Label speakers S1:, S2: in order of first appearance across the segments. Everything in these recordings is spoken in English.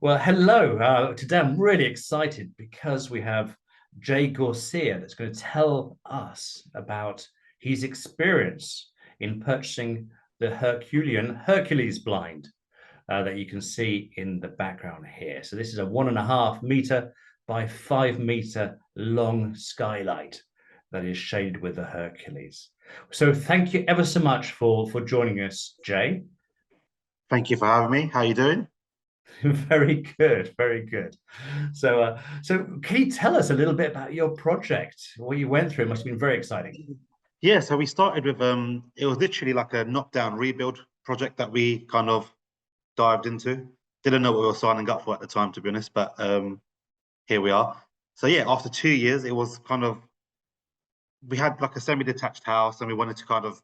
S1: Well, hello. Today I'm really excited because we have Jay Garcia that's going to tell us about his experience in purchasing the Herculean Hercules blind that you can see in the background here. So this is a 1.5 meter by 5 meter long skylight that is shaded with the Hercules. So thank you ever so much for joining us, Jay.
S2: Thank you for having me. How you doing?
S1: Very good, very good. So can you tell us a little bit about your project? What you went through? It must have been very exciting.
S2: Yeah, so we started with it was literally like a knockdown rebuild project that we kind of dived into. Didn't know what we were signing up for at the time, to be honest, but here we are. So yeah, after 2 years, it was kind of we had like a semi-detached house and we wanted to kind of,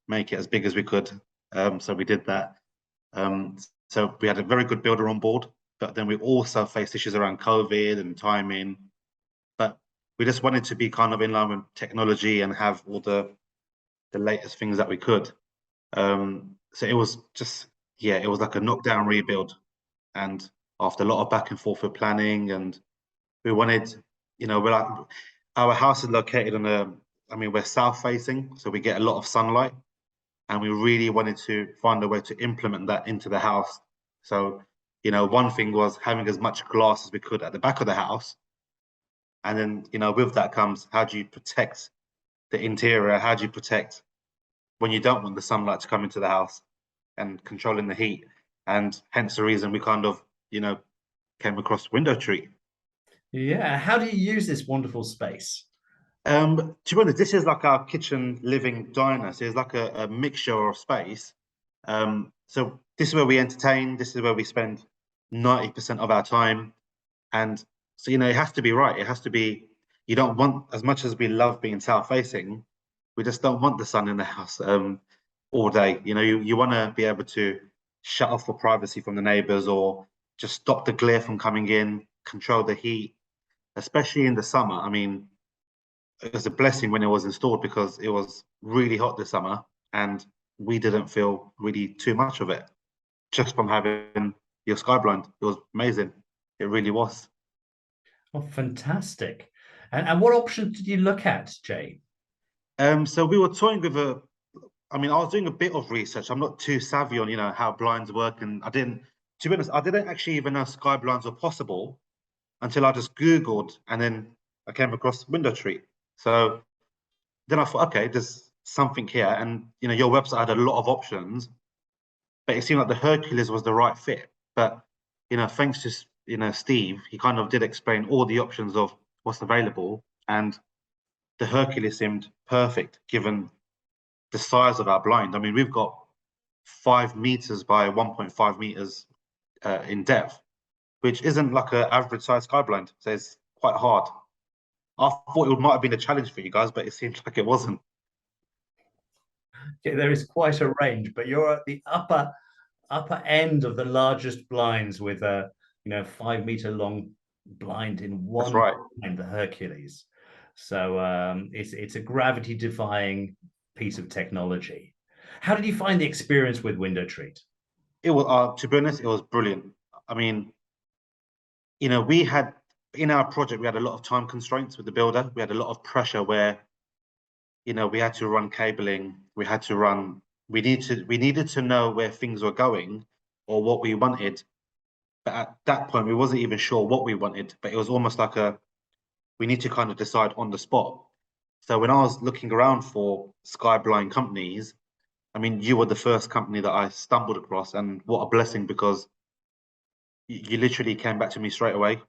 S2: make it as big as we could. So we did that. Um, so we had a very good builder on board, but then we also faced issues around COVID and timing. But we just wanted to be kind of in line with technology and have all the latest things that we could. So it was just, yeah, it was like a knockdown rebuild. And after a lot of back and forth with planning, and we wanted, we're like, our house is located on I mean, we're south facing, so we get a lot of sunlight, and we really wanted to find a way to implement that into the house. So, one thing was having as much glass as we could at the back of the house. And then, with that comes how do you protect the interior? How do you protect when you don't want the sunlight to come into the house and controlling the heat? And hence the reason we kind of, came across WindowTreat.
S1: Yeah. How do you use this wonderful space?
S2: To be honest, this is like our kitchen, living, diner. So it's like a mixture of space. So this is where we entertain. This is where we spend 90% of our time. And so, it has to be right. It has to be, you don't want, as much as we love being south facing, we just don't want the sun in the house all day. You want to be able to shut off for privacy from the neighbors or just stop the glare from coming in, control the heat, especially in the summer. I mean, it was a blessing when it was installed because it was really hot this summer and we didn't feel really too much of it just from having your sky blind. It was amazing. It really was.
S1: Oh, fantastic. And what options did you look at, Jay?
S2: So we were toying with I mean, I was doing a bit of research. I'm not too savvy on, how blinds work. And to be honest, I didn't actually even know sky blinds were possible until I just Googled and then I came across WindowTreat. So then I thought, okay, there's something here. And, your website had a lot of options, but it seemed like the Hercules was the right fit. But, thanks to, Steve, he kind of did explain all the options of what's available. And the Hercules seemed perfect given the size of our blind. I mean, we've got 5 meters by 1.5 meters in depth, which isn't like an average size sky blind. So it's quite hard. I thought it might have been a challenge for you guys, but it seems like it wasn't.
S1: Okay, there is quite a range, but you're at the upper end of the largest blinds with a 5 meter long blind in
S2: That's
S1: one
S2: right.
S1: blind, the Hercules. So it's a gravity defying piece of technology. How did you find the experience with WindowTreat?
S2: It was, to be honest, it was brilliant. I mean, we had in our project, we had a lot of time constraints with the builder. We had a lot of pressure where, we had to run cabling. We needed to know where things were going or what we wanted. But at that point, we wasn't even sure what we wanted. But it was almost like we need to kind of decide on the spot. So when I was looking around for sky blind companies, I mean, you were the first company that I stumbled across, and what a blessing because you literally came back to me straight away.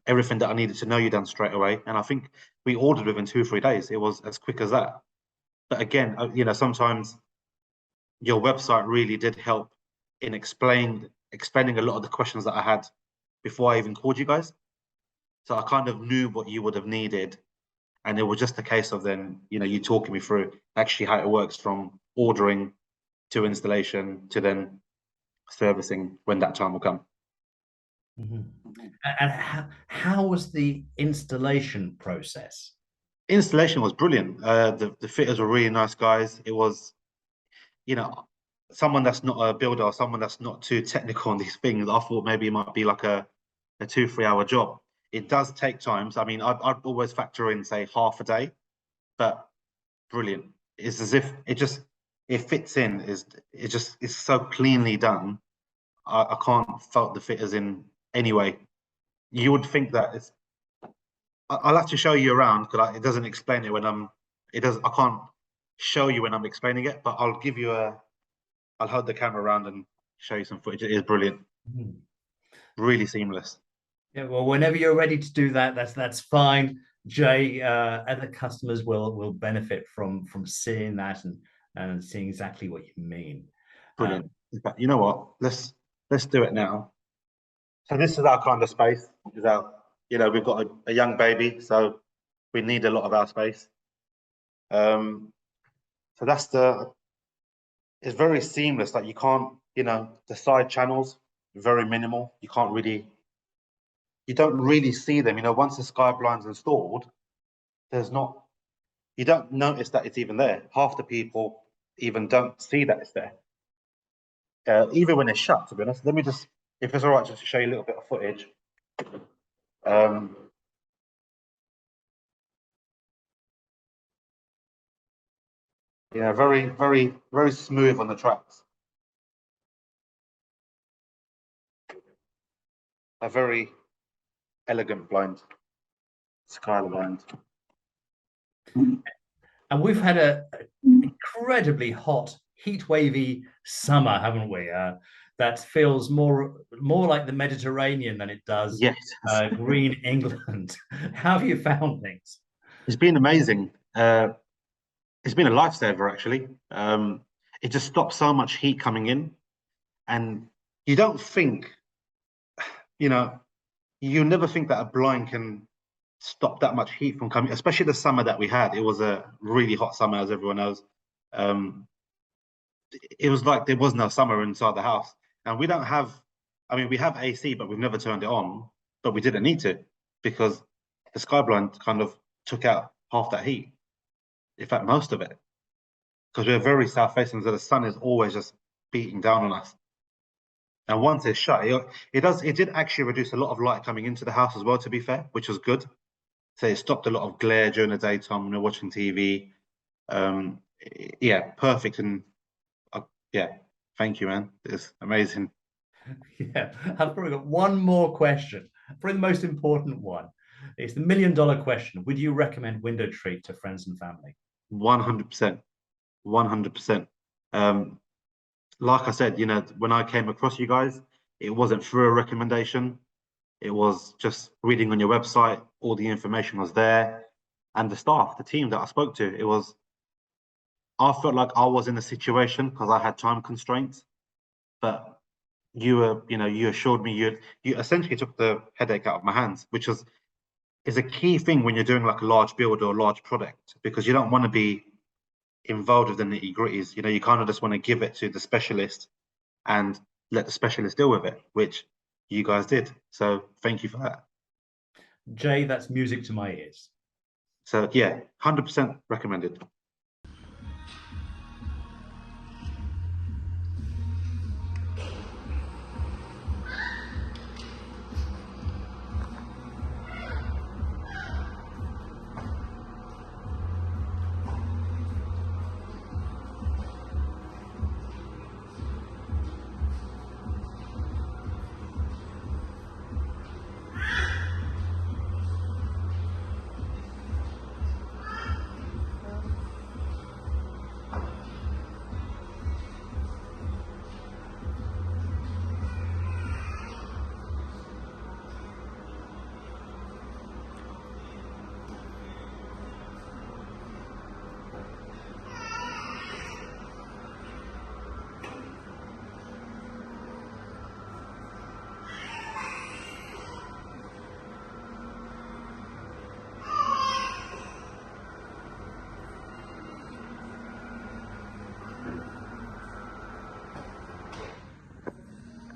S2: Everything that I needed to know, you done straight away, and I think we ordered within 2 or 3 days. It was as quick as that. But again, sometimes your website really did help in explaining a lot of the questions that I had before I even called you guys. So I kind of knew what you would have needed, and it was just a case of then, you talking me through actually how it works from ordering to installation to then servicing when that time will come.
S1: Mhm. And how was the installation process?
S2: Installation was brilliant. The fitters were really nice guys. It was, you know, someone that's not a builder or someone that's not too technical on these things, I thought maybe it might be like a 2-3 hour job. It does take time. So, I mean, I'd always factor in, say, half a day, but brilliant. It's as if it fits in. It's so cleanly done. I can't fault the fitters in any way. You would think that I'll have to show you around because it doesn't explain it when I can't show you when I'm explaining it, but I'll hold the camera around and show you some footage. It is brilliant. Really seamless.
S1: Yeah, well, whenever you're ready to do that, that's fine. Jay, other customers will benefit from seeing that and seeing exactly what you mean.
S2: Brilliant. In fact, you know what? Let's do it now. So this is our kind of space. Is our, we've got a young baby, so we need a lot of our space. So it's very seamless. Like you can't, the side channels very minimal. You don't really see them. Once the sky blind's installed, you don't notice that it's even there. Half the people even don't see that it's there. Even when it's shut, to be honest. Let me just, if it's all right, just to show you a little bit of footage. Yeah, very, very, very smooth on the tracks. A very elegant blind, sky blind.
S1: And we've had a incredibly hot, heat wavy summer, haven't we? That feels more like the Mediterranean than it does
S2: Yes,
S1: green England. How have you found things?
S2: it's been amazing. It's been a lifesaver, actually. It just stops so much heat coming in, and you don't think, you never think that a blind can stop that much heat from coming, especially the summer that we had. It was a really hot summer, as everyone knows. It was like there was no summer inside the house, and we don't have. I mean, we have AC, but we've never turned it on. But we didn't need to because the sky blind kind of took out half that heat. In fact, most of it, because we're very south facing, so the sun is always just beating down on us. And once it's shut, it did actually reduce a lot of light coming into the house as well, to be fair, which was good. So it stopped a lot of glare during the daytime when we're watching TV. Yeah, perfect. And yeah, thank you, man. It's amazing.
S1: Yeah, I've probably got one more question, probably the most important one. It's the $1,000,000 question. Would you recommend WindowTreat to friends and family?
S2: 100%. 100%. Like I said, when I came across you guys, it wasn't through a recommendation. It was just reading on your website. All the information was there. And the staff, the team that I spoke to, I felt like I was in a situation because I had time constraints. But you assured me you essentially took the headache out of my hands, which is a key thing when you're doing like a large build or a large product, because you don't want to be involved with the nitty gritties. You kind of just want to give it to the specialist and let the specialist deal with it, which you guys did. So thank you for that.
S1: Jay, that's music to my ears.
S2: So yeah, 100% recommended.